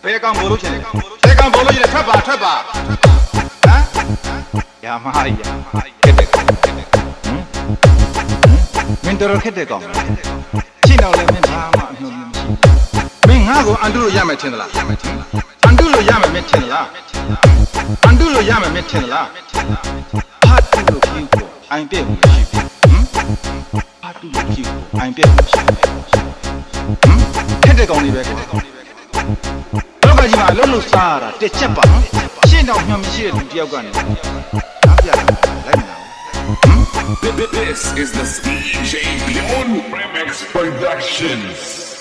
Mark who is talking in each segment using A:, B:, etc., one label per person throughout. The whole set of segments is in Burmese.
A: ဘယ်ကောင်ဘိုးလို့ရှင်လဲဘယ်ကောင်ဘိုးလို့ရှင်လဲထွက်ပါဟမ်ရာမဟာကြီးခက်တယ်မင်းတော်ခက်တယ်ကောင်ရှင်းတော့လည်းမင်းဘာမှအမျှော်မရှိမင်းငါ့ကိုအန်တုလို့ရမယ်ထင်သလားအန်တုလို့ရမယ်မင်းထင်သလားအန်တုလို့ရမယ်မင်းထင်သလားဟာတုလို့ဖြစ်ကိုအိုင်ပြည့်မရှိဘူးဟာတုလို့ဖြစ်ကိုအိုင်ပြည့်မရှိဘူးခက်တဲ့ကောင်လေးပဲခက်တဲ့ကောင်လေးပဲလောကကြီးမှာအလုံးလို့စားရတာတစ်ချက်ပါရှင်းတော့မျှော်မရှိတဲ့လူတယောက်ကနေနားပြလိုက်လိုက်နာ
B: This is the DJ Beyond Remix Productions.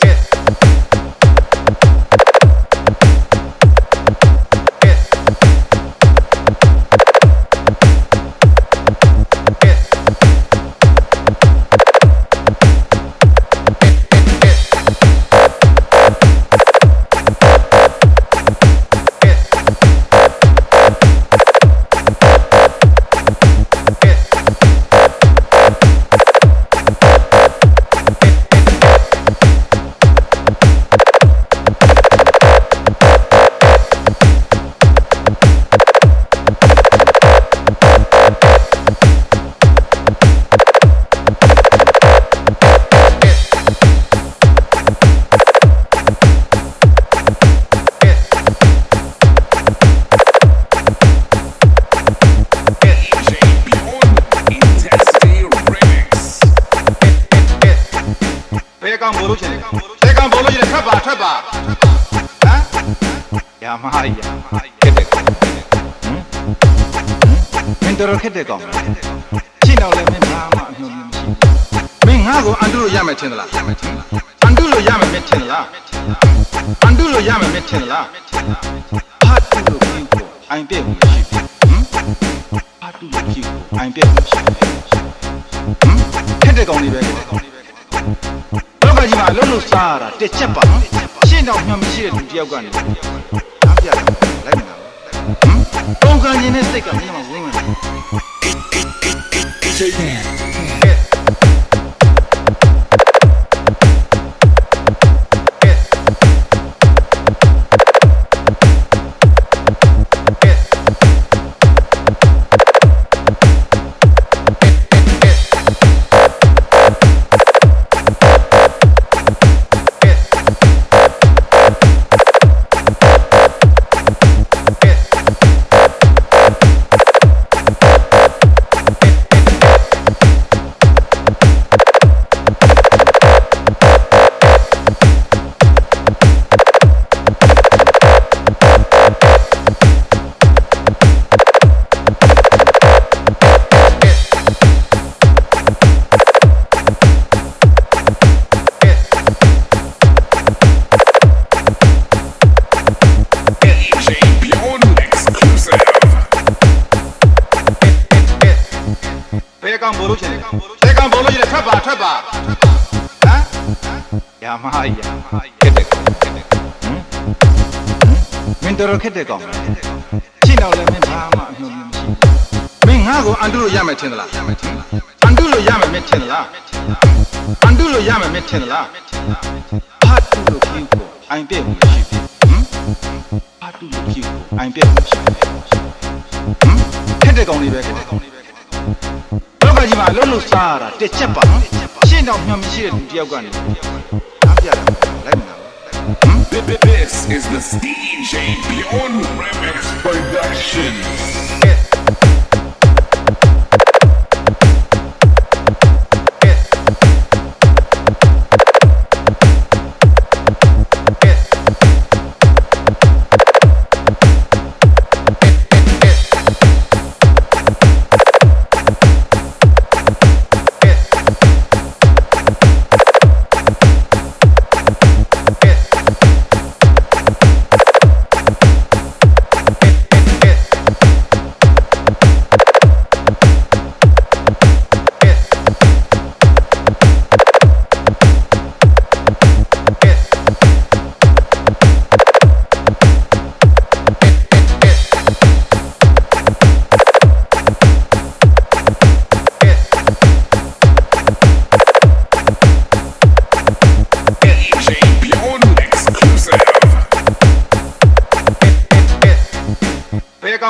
B: ဘယ်ကောင်ဘိုးလို့ရှင်လဲဘယ်ကောင်ဘိုးလို့ရှင်လဲထွက်ပါဟမ်ရာမဟာကြီးခက်တယ်မင်းတော်ခက်တယ်ကောင်ရှင်းတော့လည်းမင်းဘာမှအမျှော်မရှိမင်းငါ့ကိုအန်တုလို့ရမယ်ထင်သလားအန်တုလို့ရမယ်မင်းထင်သလားအန်တုလို့ရမယ်မင်းထင်သလားဟာတုလို့ဖြစ်ကိုအိုင်ပြည့်မရှိဘူးဟာတုလို့ဖြစ်ကိုအိုင်ပြည့်မရှိဘူးခက်တဲ့ကောင်လေးပဲခက်တဲ့ကောင်လေးပဲလောကကြီးမှာအလုံးလို့စားရတာတစ်ချက်ပါရှင်းတော့မျှော်မရှိတဲ့လူတယောက်ကနေနားပြလိုက်နာပုံကံခြင်းနဲ့စိတ်ကမင်းမဝင်ဘူးDJ Danဘယ်ကောင်ဘိုးလို့ရှင်လဲဘယ်ကောင်ဘိုးလို့ရှင်လဲထွက်ပါဟမ်ရာမဟာကြီးခက်တယ်မင်းတော်ခက်တယ်ကောင်ရှင်းတော့လည်းမင်းဘာမှအမျှော်မရှိမင်းငါ့ကိုအန်တုလို့ရမယ်ထင်သလားအန်တုလို့ရမယ်မင်းထင်သလားအန်တုလို့ရမယ်မင်းထင်သလားဟာတုလို့ဖြစ်ကိုအိုင်ပြည့်မရှိဘူးဟာတုလို့ဖြစ်ကိုအိုင်ပြည့်မရှိဘူးခက်တဲ့ကောင်လေးပဲခက်တဲ့ကောင်လေးပဲလောကကြီးမှာအလုံးလို့စားရတာတစ်ချက်ပါရှင်းတော့မျှော်မရှိတဲ့လူတယောက်ကနေနားပြလိုက်နာ
C: This is the DJ Beyond Remix Productions.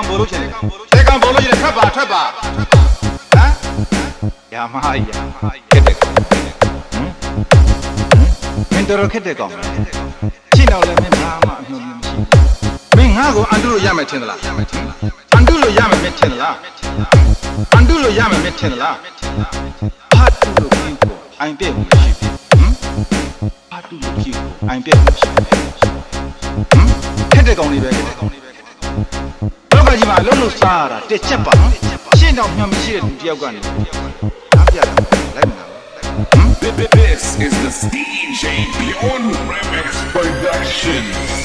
A: ကောင်ဘောလို့ချင်တယ်တဲကောင်ဘောလို့ချင်တယ်ထွက်ပါဟမ်ရာမကြီးခက်တဲ့ကောင်မင်းတော်ခက်တဲ့ကောင်ရှင်းတော့လည်းမင်းဘာမှအမျှော်မြင်မရှိမင်းငါ့ကိုအန်တုလို့ရမယ်ထင်သလားအန်တုလို့ရမယ်မင်းထင်သလားအန်တုလို့ရမယ်မင်းထင်သလားဖတ်တုလို့ပြီးကိုအိုင်ပြည့်မှုရှိပြီဖတ်တုလို့ပြီးကိုအိုင်ပြည့်မှုရှိပြီခက်တဲ့ကောင်လေးပဲလောကကြီးမှာအလုံးလို့စားရတာတစ်ချက်ပါရှင်းတော့မျှော်မရှိတဲ့လူတယောက်ကနေအားပြတာလိုက်မလား
C: This is the DJ Beyond Remix Productions.